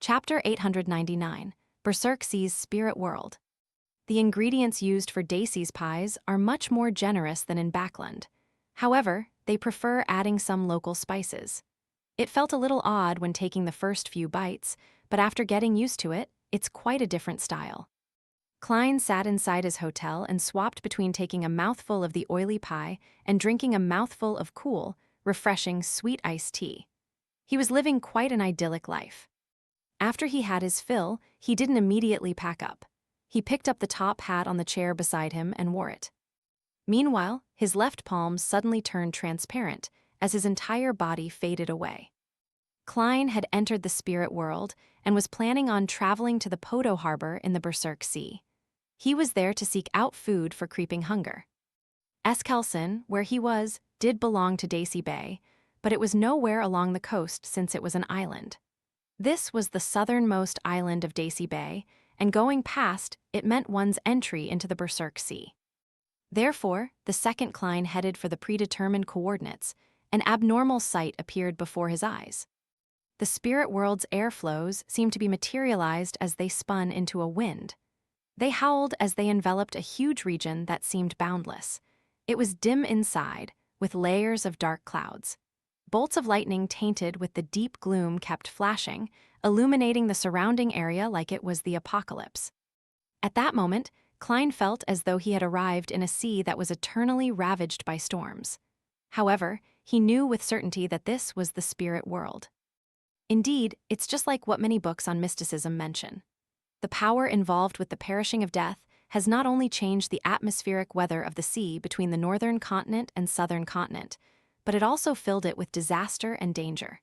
Chapter 899, Berserk Sea's Spirit World. The ingredients used for Dacey's pies are much more generous than in Backland. However, they prefer adding some local spices. It felt a little odd when taking the first few bites, but after getting used to it, it's quite a different style. Klein sat inside his hotel and swapped between taking a mouthful of the oily pie and drinking a mouthful of cool, refreshing sweet iced tea. He was living quite an idyllic life. After he had his fill, he didn't immediately pack up. He picked up the top hat on the chair beside him and wore it. Meanwhile, his left palm suddenly turned transparent as his entire body faded away. Klein had entered the spirit world and was planning on traveling to the Podo harbor in the Berserk Sea. He was there to seek out food for creeping hunger. Eskelsen, where he was, did belong to Dacey Bay, but it was nowhere along the coast since it was an island. This was the southernmost island of Dacey Bay, and going past, it meant one's entry into the Berserk Sea. Therefore, the second Klein headed for the predetermined coordinates. An abnormal sight appeared before his eyes. The spirit world's airflows seemed to be materialized as they spun into a wind. They howled as they enveloped a huge region that seemed boundless. It was dim inside, with layers of dark clouds. Bolts of lightning tainted with the deep gloom kept flashing, illuminating the surrounding area like it was the apocalypse. At that moment, Klein felt as though he had arrived in a sea that was eternally ravaged by storms. However, he knew with certainty that this was the spirit world. Indeed, it's just like what many books on mysticism mention. The power involved with the perishing of death has not only changed the atmospheric weather of the sea between the northern continent and southern continent, but it also filled it with disaster and danger.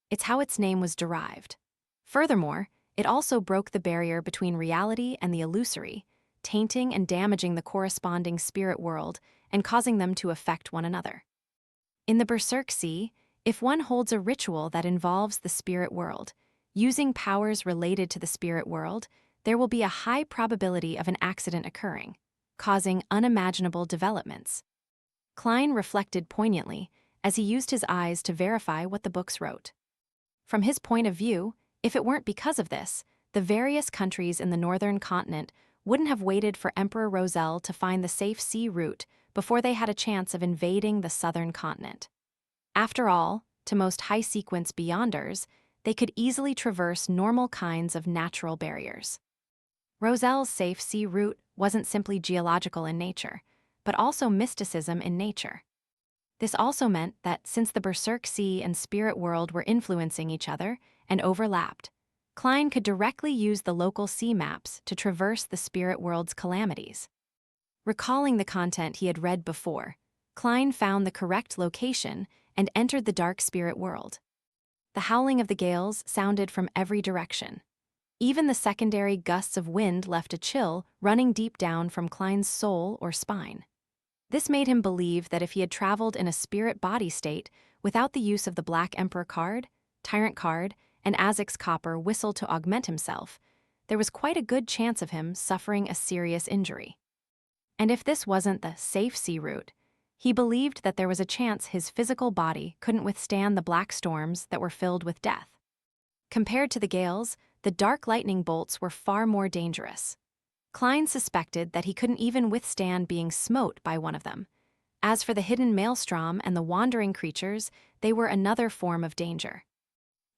It's how its name was derived. Furthermore, it also broke the barrier between reality and the illusory, tainting and damaging the corresponding spirit world and causing them to affect one another. In the Berserk Sea, if one holds a ritual that involves the spirit world, using powers related to the spirit world, there will be a high probability of an accident occurring, causing unimaginable developments. Klein reflected poignantly as he used his eyes to verify what the books wrote. From his point of view, if it weren't because of this, the various countries in the northern continent wouldn't have waited for Emperor Roselle to find the safe sea route before they had a chance of invading the southern continent. After all, to most high-sequence beyonders, they could easily traverse normal kinds of natural barriers. Roselle's safe sea route wasn't simply geological in nature, but also mysticism in nature. This also meant that since the Berserk Sea and spirit world were influencing each other and overlapped, Klein could directly use the local sea maps to traverse the spirit world's calamities. Recalling the content he had read before, Klein found the correct location and entered the dark spirit world. The howling of the gales sounded from every direction. Even the secondary gusts of wind left a chill running deep down from Klein's soul or spine. This made him believe that if he had traveled in a spirit body state without the use of the Black Emperor card, Tyrant card, and Azek's copper whistle to augment himself, there was quite a good chance of him suffering a serious injury. And if this wasn't the safe sea route, he believed that there was a chance his physical body couldn't withstand the black storms that were filled with death. Compared to the gales, the dark lightning bolts were far more dangerous. Klein suspected that he couldn't even withstand being smote by one of them. As for the hidden maelstrom and the wandering creatures, they were another form of danger.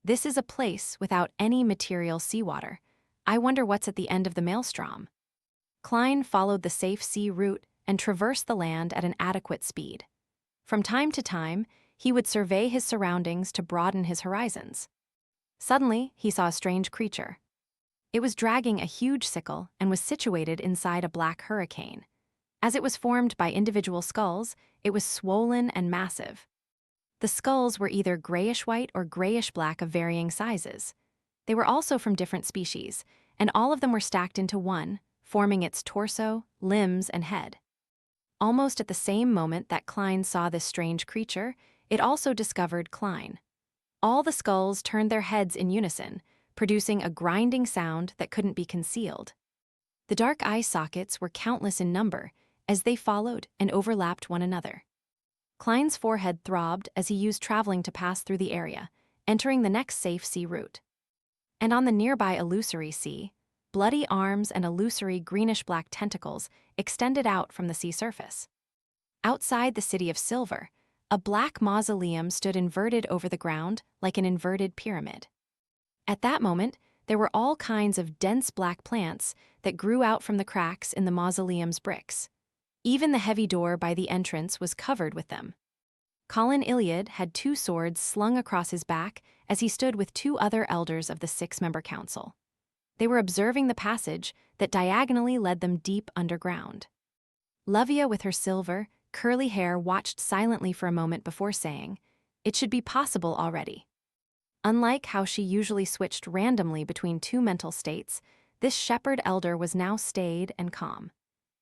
This is a place without any material seawater. I wonder what's at the end of the maelstrom. Klein followed the safe sea route and traversed the land at an adequate speed. From time to time, he would survey his surroundings to broaden his horizons. Suddenly, he saw a strange creature. It was dragging a huge sickle and was situated inside a black hurricane. As it was formed by individual skulls, it was swollen and massive. The skulls were either grayish-white or grayish-black of varying sizes. They were also from different species, and all of them were stacked into one, forming its torso, limbs, and head. Almost at the same moment that Klein saw this strange creature, it also discovered Klein. All the skulls turned their heads in unison, producing a grinding sound that couldn't be concealed. The dark eye sockets were countless in number as they followed and overlapped one another. Klein's forehead throbbed as he used traveling to pass through the area, entering the next safe sea route. And on the nearby illusory sea, bloody arms and illusory greenish-black tentacles extended out from the sea surface. Outside the city of Silver, a black mausoleum stood inverted over the ground like an inverted pyramid. At that moment, there were all kinds of dense black plants that grew out from the cracks in the mausoleum's bricks. Even the heavy door by the entrance was covered with them. Colin Iliad had 2 swords slung across his back as he stood with 2 other elders of the 6-member council. They were observing the passage that diagonally led them deep underground. Lavia, with her silver, curly hair, watched silently for a moment before saying, "It should be possible already." Unlike how she usually switched randomly between 2 mental states, this shepherd elder was now staid and calm.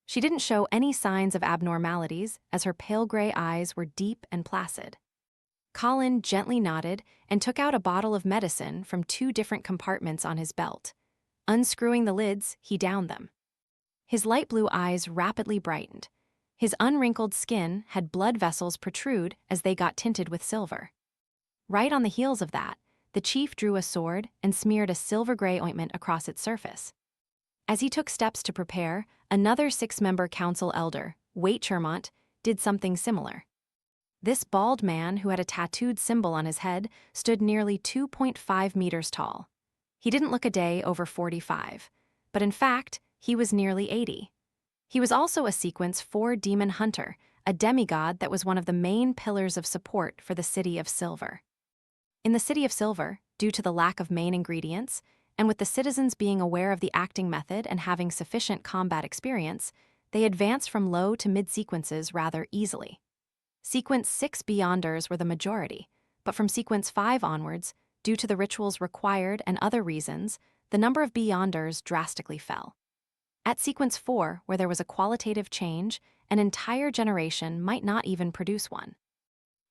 She didn't show any signs of abnormalities, as her pale gray eyes were deep and placid. Colin gently nodded and took out a bottle of medicine from 2 different compartments on his belt. Unscrewing the lids, he downed them. His light blue eyes rapidly brightened. His unwrinkled skin had blood vessels protrude as they got tinted with silver. Right on the heels of that, the chief drew a sword and smeared a silver-gray ointment across its surface. As he took steps to prepare, another 6-member council elder, Waite Chermont, did something similar. This bald man, who had a tattooed symbol on his head, stood nearly 2.5 meters tall. He didn't look a day over 45, but in fact, he was nearly 80. He was also a Sequence 4 demon hunter, a demigod that was one of the main pillars of support for the City of Silver. In the City of Silver, due to the lack of main ingredients, and with the citizens being aware of the acting method and having sufficient combat experience, they advanced from low to mid-sequences rather easily. Sequence 6 Beyonders were the majority, but from Sequence 5 onwards, due to the rituals required and other reasons, the number of Beyonders drastically fell. At Sequence 4, where there was a qualitative change, an entire generation might not even produce one.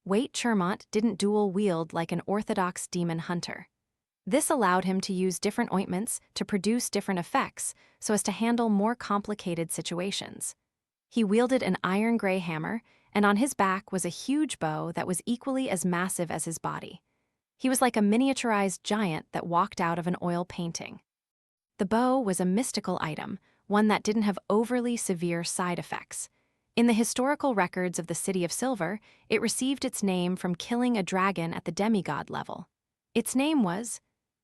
Waite Chermont didn't dual-wield like an orthodox demon hunter. This allowed him to use different ointments to produce different effects so as to handle more complicated situations. He wielded an iron-gray hammer, and on his back was a huge bow that was equally as massive as his body. He was like a miniaturized giant that walked out of an oil painting. The bow was a mystical item, one that didn't have overly severe side effects. In the historical records of the City of Silver, it received its name from killing a dragon at the demigod level. Its name was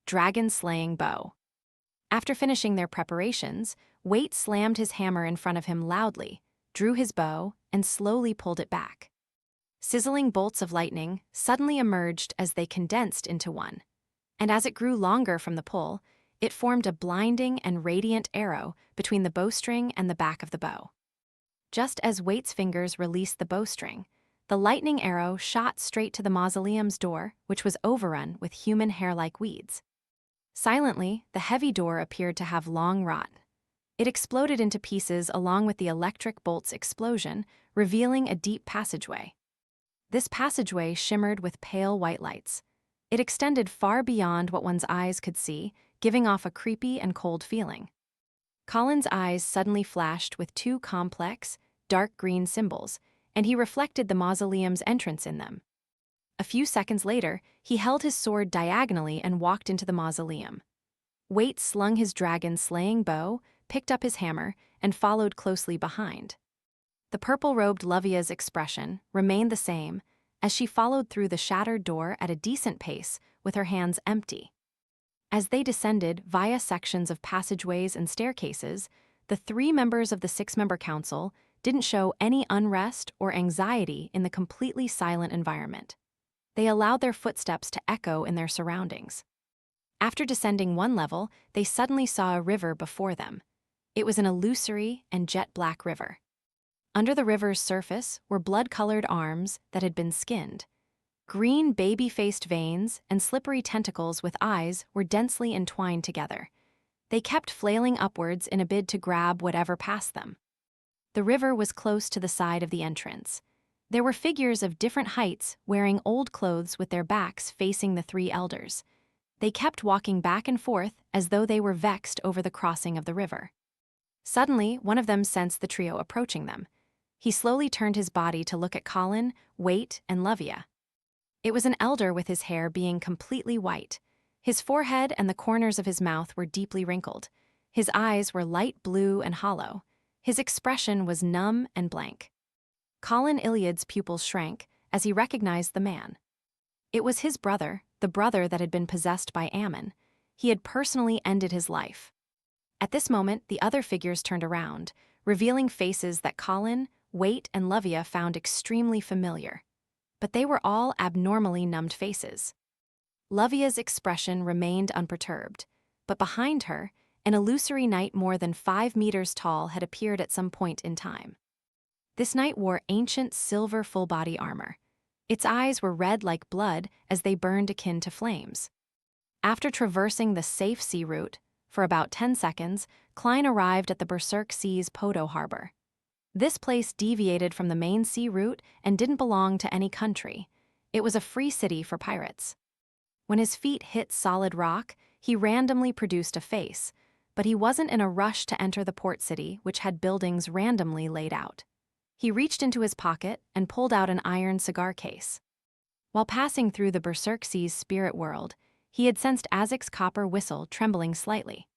Dragon-Slaying Bow. After finishing their preparations, Waite slammed his hammer in front of him loudly, drew his bow, and slowly pulled it back. Sizzling bolts of lightning suddenly emerged as they condensed into one, and as it grew longer from the pull, it formed a blinding and radiant arrow between the bowstring and the back of the bow. Just as Waite's fingers released the bowstring, the lightning arrow shot straight to the mausoleum's door, which was overrun with human hair-like weeds. Silently, the heavy door appeared to have long rot. It exploded into pieces along with the electric bolt's explosion, revealing a deep passageway. This passageway shimmered with pale white lights. It extended far beyond what one's eyes could see, giving off a creepy and cold feeling. Colin's eyes suddenly flashed with 2 complex, dark green symbols, and he reflected the mausoleum's entrance in them. A few seconds later, he held his sword diagonally and walked into the mausoleum. Waite slung his dragon-slaying bow, picked up his hammer, and followed closely behind. The purple-robed Lavia's expression remained the same as she followed through the shattered door at a decent pace with her hands empty. As they descended via sections of passageways and staircases, the 3 members of the 6-member council didn't show any unrest or anxiety in the completely silent environment. They allowed their footsteps to echo in their surroundings. After descending 1 level, they suddenly saw a river before them. It was an illusory and jet-black river. Under the river's surface were blood-colored arms that had been skinned. Green baby-faced veins and slippery tentacles with eyes were densely entwined together. They kept flailing upwards in a bid to grab whatever passed them. The river was close to the side of the entrance. There were figures of different heights wearing old clothes with their backs facing the 3 elders. They kept walking back and forth as though they were vexed over the crossing of the river. Suddenly, one of them sensed the trio approaching them. He slowly turned his body to look at Colin, Waite, and Lavia. It was an elder with his hair being completely white. His forehead and the corners of his mouth were deeply wrinkled. His eyes were light blue and hollow. His expression was numb and blank. Colin Iliad's pupils shrank as he recognized the man. It was his brother, the brother that had been possessed by Ammon. He had personally ended his life. At this moment, the other figures turned around, revealing faces that Colin, Waite, and Lovia found extremely familiar. But they were all abnormally numbed faces. Lovia's expression remained unperturbed, but behind her, an illusory knight more than 5 meters tall had appeared at some point in time. This knight wore ancient silver full-body armor. Its eyes were red like blood as they burned akin to flames. After traversing the safe sea route, for about 10 seconds, Klein arrived at the Berserk Sea's Podo harbor. This place deviated from the main sea route and didn't belong to any country. It was a free city for pirates. When his feet hit solid rock, he randomly produced a face, but he wasn't in a rush to enter the port city, which had buildings randomly laid out. He reached into his pocket and pulled out an iron cigar case. While passing through the Berserk Sea's spirit world, he had sensed Azek's copper whistle trembling slightly.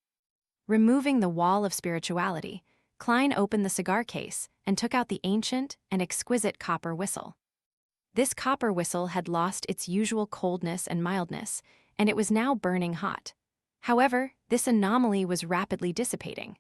Removing the wall of spirituality, Klein opened the cigar case and took out the ancient and exquisite copper whistle. This copper whistle had lost its usual coldness and mildness, and it was now burning hot. However, this anomaly was rapidly dissipating.